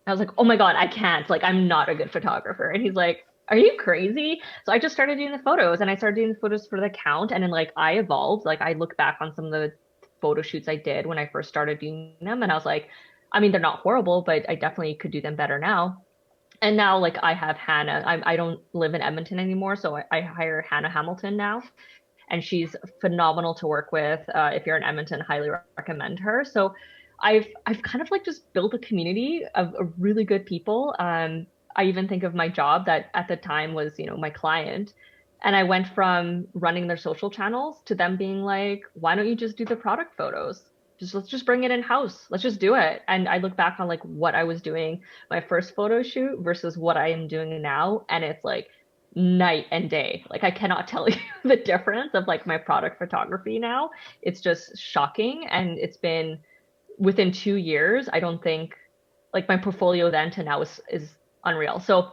I was like, oh my God, I can't. Like, I'm not a good photographer. And he's like, are you crazy? So I just started doing the photos, and I started doing the photos for the account. And then, like, I evolved. Like, I look back on some of the photo shoots I did when I first started doing them. And I was like, I mean, they're not horrible, but I definitely could do them better now. And now, like, I have Hannah. I don't live in Edmonton anymore. So I hire Hannah Hamilton now, and she's phenomenal to work with. If you're in Edmonton, highly recommend her. So I've kind of like just built a community of really good people. I even think of my job that at the time was, my client. And I went from running their social channels to them being like, why don't you just do the product photos? Let's just bring it in house. Let's just do it. And I look back on like what I was doing my first photo shoot versus what I am doing now. And it's like night and day. Like I cannot tell you the difference of like my product photography now. It's just shocking. And it's been within 2 years. I don't think like my portfolio then to now is unreal. So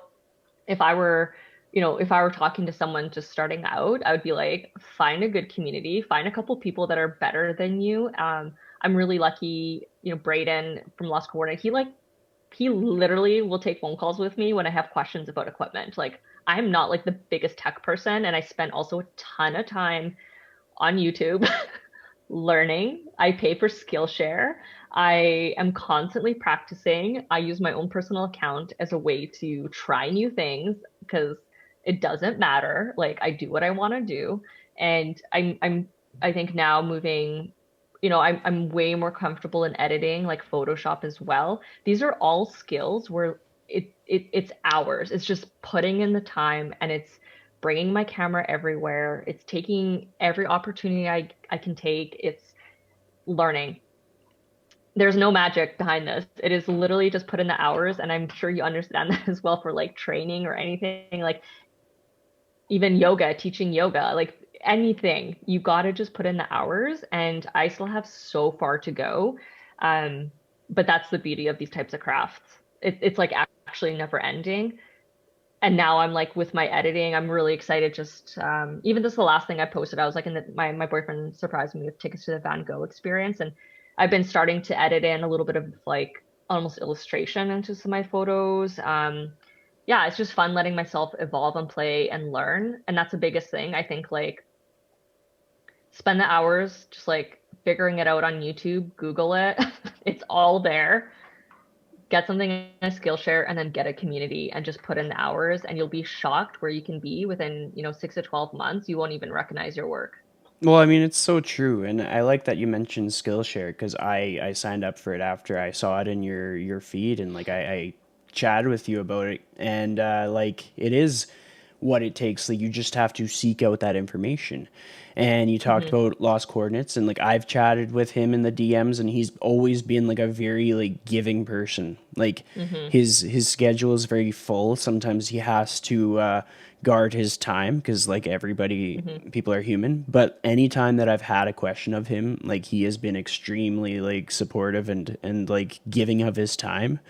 if I were, if I were talking to someone just starting out, I would be like, find a good community, find a couple people that are better than you. I'm really lucky, Braden from Lost Coordinate, he literally will take phone calls with me when I have questions about equipment. Like I'm not like the biggest tech person, and I spend also a ton of time on YouTube learning. I pay for Skillshare. I am constantly practicing. I use my own personal account as a way to try new things because it doesn't matter. Like I do what I want to do. And I think now moving, I'm way more comfortable in editing, like Photoshop as well. These are all skills where it's hours. It's just putting in the time, and it's bringing my camera everywhere. It's taking every opportunity I can take. It's learning. There's no magic behind this. It is literally just put in the hours, and I'm sure you understand that as well for like training or anything, like even yoga, teaching yoga, like anything. You got to just put in the hours, and I still have so far to go. Um, but that's the beauty of these types of crafts. It's like actually never ending. And now I'm like with my editing, I'm really excited. Just even this is the last thing I posted. I was like, my boyfriend surprised me with tickets to the Van Gogh experience, and I've been starting to edit in a little bit of like almost illustration into some of my photos. Yeah, it's just fun letting myself evolve and play and learn, and that's the biggest thing. I think like spend the hours just like figuring it out on YouTube, Google it. It's all there. Get something in a Skillshare and then get a community and just put in the hours and you'll be shocked where you can be within, 6 to 12 months. You won't even recognize your work. Well, I mean, it's so true, and I like that you mentioned Skillshare because I signed up for it after I saw it in your feed, and like I chatted with you about it, and like it is what it takes. Like you just have to seek out that information. And you talked Hmm. about lost coordinates, and like I've chatted with him in the DMs, and he's always been like a very like giving person. Like Hmm. his schedule is very full. Sometimes he has to guard his time because like everybody, Hmm. people are human. But anytime that I've had a question of him, like he has been extremely like supportive and like giving of his time.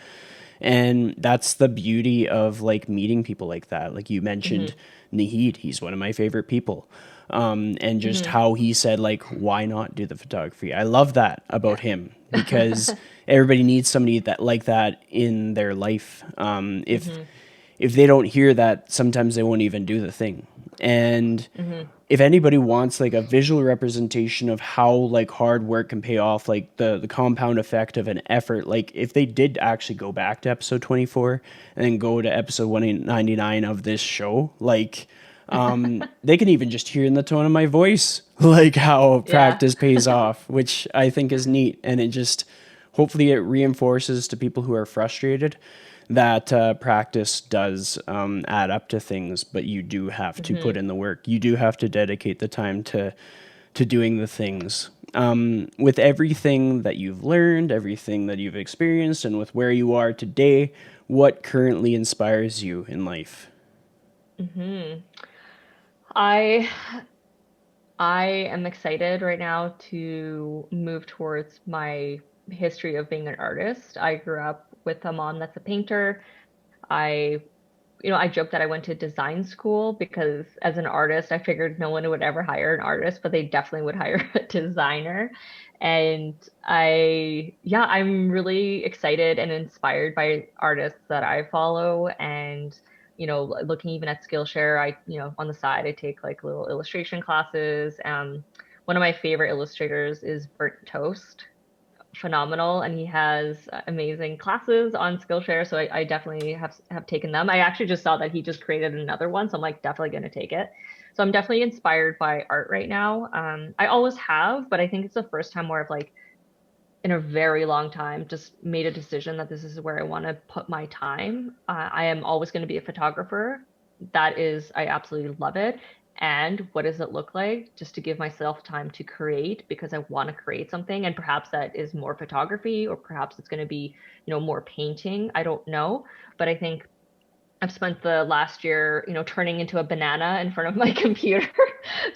And that's the beauty of like meeting people like that. Like you mentioned Hmm. Nahid, he's one of my favorite people. And just Hmm. how he said like, why not do the photography? I love that about Yeah. him because everybody needs somebody that like that in their life. Hmm. If they don't hear that, sometimes they won't even do the thing. And Hmm. if anybody wants like a visual representation of how like hard work can pay off, like the compound effect of an effort, like if they did actually go back to episode 24 and then go to episode 199 of this show, like they can even just hear in the tone of my voice like how Yeah. practice pays off, which I think is neat. And it just hopefully it reinforces to people who are frustrated that practice does add up to things, but you do have to put Hmm. in the work. You do have to dedicate the time to doing the things. With everything that you've learned, everything that you've experienced, and with where you are today, what currently inspires you in life? Hmm. I I am excited right now to move towards my history of being an artist. I grew up with a mom that's a painter. I I joked that I went to design school because as an artist, I figured no one would ever hire an artist, but they definitely would hire a designer. And yeah, I'm really excited and inspired by artists that I follow. And, looking even at Skillshare, on the side, I take like little illustration classes. One of my favorite illustrators is Burnt Toast, phenomenal, and he has amazing classes on Skillshare. So I definitely have taken them. I actually just saw that he just created another one, so I'm like definitely going to take it. So I'm definitely inspired by art right now. I always have, but I think it's the first time where I've like in a very long time just made a decision that this is where I want to put my time. I am always going to be a photographer. That is, I absolutely love it. And what does it look like? Just to give myself time to create because I want to create something. And perhaps that is more photography, or perhaps it's going to be, more painting. I don't know. But I think I've spent the last year, turning into a banana in front of my computer.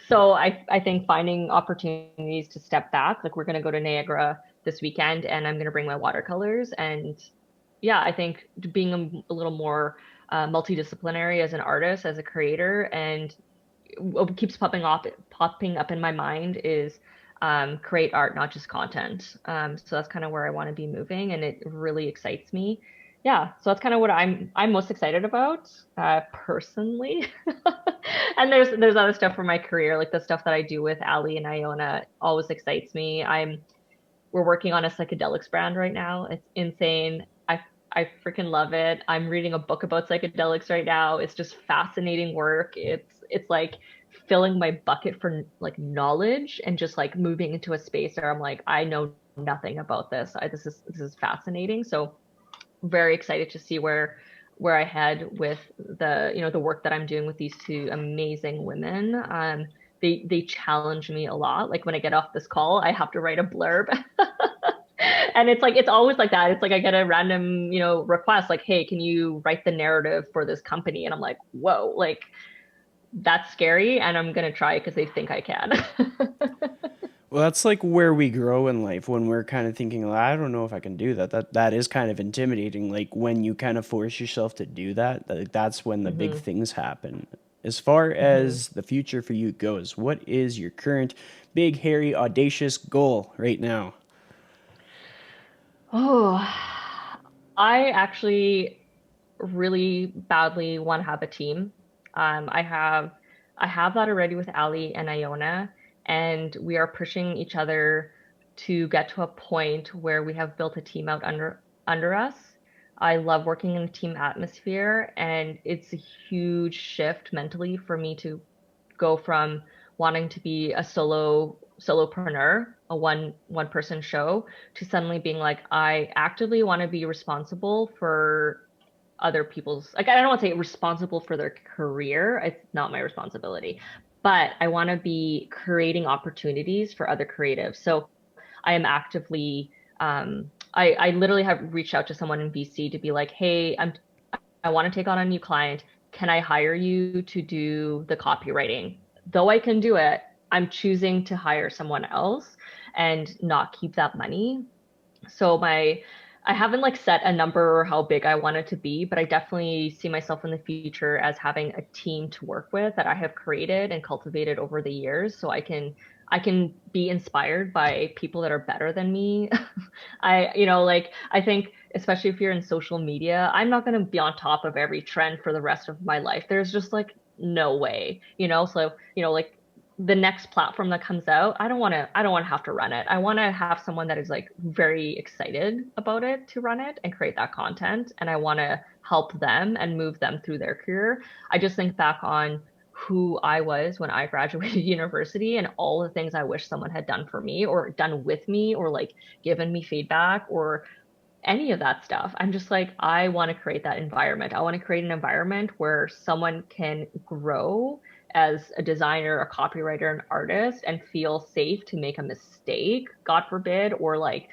So I think finding opportunities to step back, like we're going to go to Niagara this weekend and I'm going to bring my watercolors. And yeah, I think being a little more multidisciplinary as an artist, as a creator, and what keeps popping up in my mind is create art, not just content. So that's kind of where I want to be moving, and it really excites me. Yeah, so that's kind of what I'm most excited about personally. And there's other stuff for my career, like the stuff that I do with Ali and Iona always excites me. We're working on a psychedelics brand right now. It's insane. I freaking love it. I'm reading a book about psychedelics right now. It's just fascinating work. It's like filling my bucket for like knowledge and just like moving into a space where I'm like, I know nothing about this. This is fascinating. So very excited to see where I head with the work that I'm doing with these two amazing women. They challenge me a lot. Like when I get off this call, I have to write a blurb. And it's like it's always like that. It's like I get a random, request like, "Hey, can you write the narrative for this company?" And I'm like, "Whoa, like that's scary." And I'm gonna try because they think I can. Well, that's like where we grow in life when we're kind of thinking, "Well, I don't know if I can do that." That is kind of intimidating. Like when you kind of force yourself to do that, that's when the big Hmm. things happen. As far Hmm. as the future for you goes, what is your current big, hairy, audacious goal right now? Oh, I actually really badly want to have a team. I have that already with Ali and Iona, and we are pushing each other to get to a point where we have built a team out under us. I love working in a team atmosphere, and it's a huge shift mentally for me to go from wanting to be a solopreneur, a one person show, to suddenly being like, I actively want to be responsible for other people's, like, I don't want to say responsible for their career. It's not my responsibility, but I want to be creating opportunities for other creatives. So I am actively, I literally have reached out to someone in BC to be like, hey, I want to take on a new client. Can I hire you to do the copywriting? Though I can do it, I'm choosing to hire someone else and not keep that money. So I haven't like set a number or how big I want it to be, but I definitely see myself in the future as having a team to work with that I have created and cultivated over the years so I can be inspired by people that are better than me. Like I think especially if you're in social media, I'm not going to be on top of every trend for the rest of my life. There's just like no way, so like the next platform that comes out, I don't want to have to run it. I want to have someone that is like very excited about it to run it and create that content, and I want to help them and move them through their career. I just think back on who I was when I graduated university and all the things I wish someone had done for me or done with me or like given me feedback or any of that stuff. I'm just like, I want to create that environment. I want to create an environment where someone can grow as a designer, a copywriter, an artist, and feel safe to make a mistake, God forbid, or like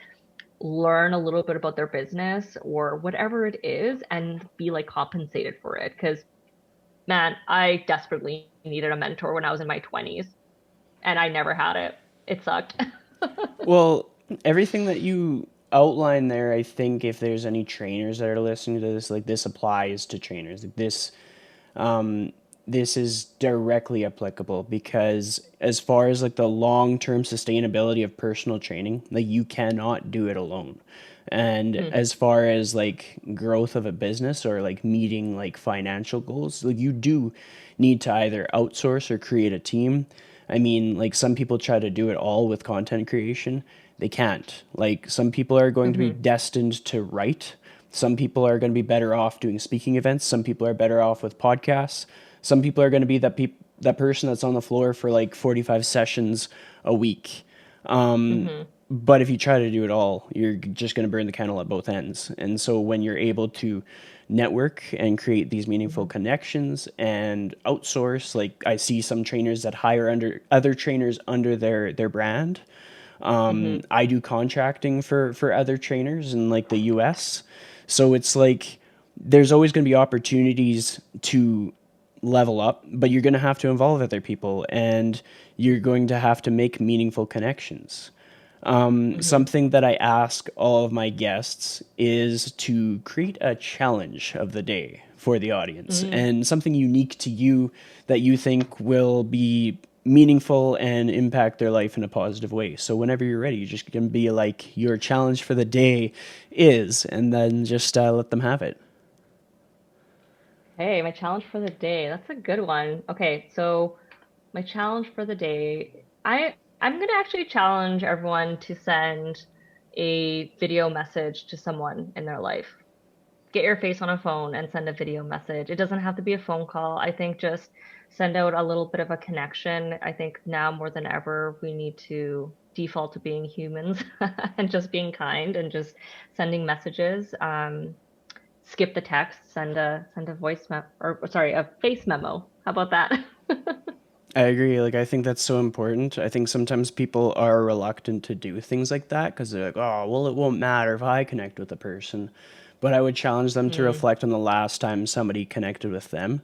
learn a little bit about their business or whatever it is and be like compensated for it. Because, man, I desperately needed a mentor when I was in my 20s and I never had it. It sucked. Well, everything that you outline there, I think if there's any trainers that are listening to this, like this applies to trainers. Like this is directly applicable because as far as like the long-term sustainability of personal training, like you cannot do it alone. And Hmm. as far as like growth of a business or like meeting like financial goals, like you do need to either outsource or create a team. I mean, like some people try to do it all with content creation. They can't. Like some people are going to be Hmm. destined to write. Some people are going to be better off doing speaking events. Some people are better off with podcasts. Some people are going to be that person that's on the floor for like 45 sessions a week. Hmm. But if you try to do it all, you're just going to burn the candle at both ends. And so when you're able to network and create these meaningful Hmm. connections and outsource, like I see some trainers that hire under other trainers under their brand. Hmm. I do contracting for other trainers in like the US. So it's like there's always going to be opportunities to level up, but you're going to have to involve other people and you're going to have to make meaningful connections. Hmm. Something that I ask all of my guests is to create a challenge of the day for the audience Hmm. and something unique to you that you think will be meaningful and impact their life in a positive way. So whenever you're ready, you're just going to be like your challenge for the day is, and then just let them have it. Hey, my challenge for the day. That's a good one. Okay, so my challenge for the day, I'm gonna actually challenge everyone to send a video message to someone in their life. Get your face on a phone and send a video message. It doesn't have to be a phone call. I think just send out a little bit of a connection. I think now more than ever, we need to default to being humans and just being kind and just sending messages. Skip the text, send a voice memo or sorry, a face memo. How about that? I agree. Like, I think that's so important. I think sometimes people are reluctant to do things like that because they're like, oh, well, it won't matter if I connect with a person. But I would challenge them to Mm, reflect on the last time somebody connected with them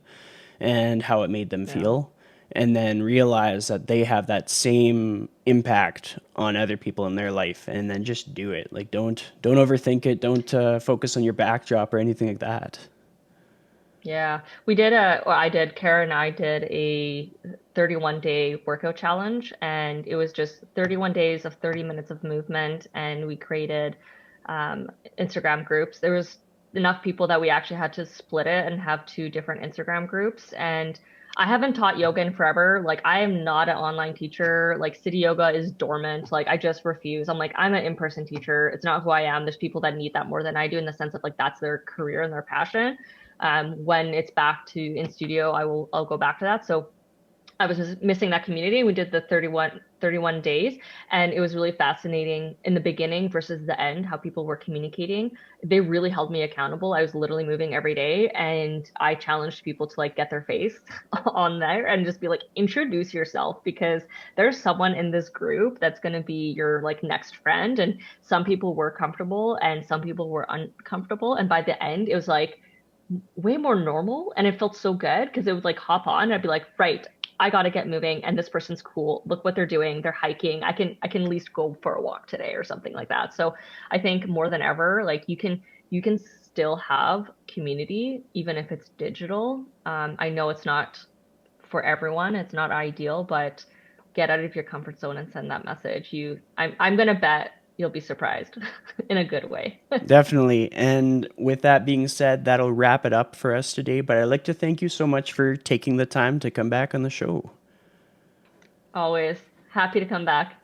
and how it made them yeah. feel. and then realize that they have that same impact on other people in their life, and then just do it. Like don't overthink it. Don't focus on your backdrop or anything like that. Yeah, I did, Kara and I did a 31-day workout challenge, and it was just 31 days of 30 minutes of movement. And we created um, Instagram groups. There was enough people that we actually had to split it and have two different Instagram groups. And I haven't taught yoga in forever. Like, I am not an online teacher. Like, city yoga is dormant. Like, I just refuse. I'm like, I'm an in-person teacher. It's not who I am. There's people that need that more than I do, in the sense of like that's their career and their passion. When it's back to in studio, I'll go back to that. So I was just missing that community. We did the 31 days, and it was really fascinating in the beginning versus the end, how people were communicating. They really held me accountable. I was literally moving every day, and I challenged people to like get their face on there and just be like, introduce yourself, because there's someone in this group that's going to be your like next friend. And some people were comfortable and some people were uncomfortable. And by the end, it was like, way more normal, and it felt so good because it would like hop on and I'd be like, right, I got to get moving, and this person's cool, look what they're doing, they're hiking, I can at least go for a walk today or something like that. So I think more than ever, like you can still have community even if it's digital. I know it's not for everyone, it's not ideal, but get out of your comfort zone and send that message. I'm gonna bet you'll be surprised in a good way. Definitely. And with that being said, that'll wrap it up for us today. But I'd like to thank you so much for taking the time to come back on the show. Always happy to come back.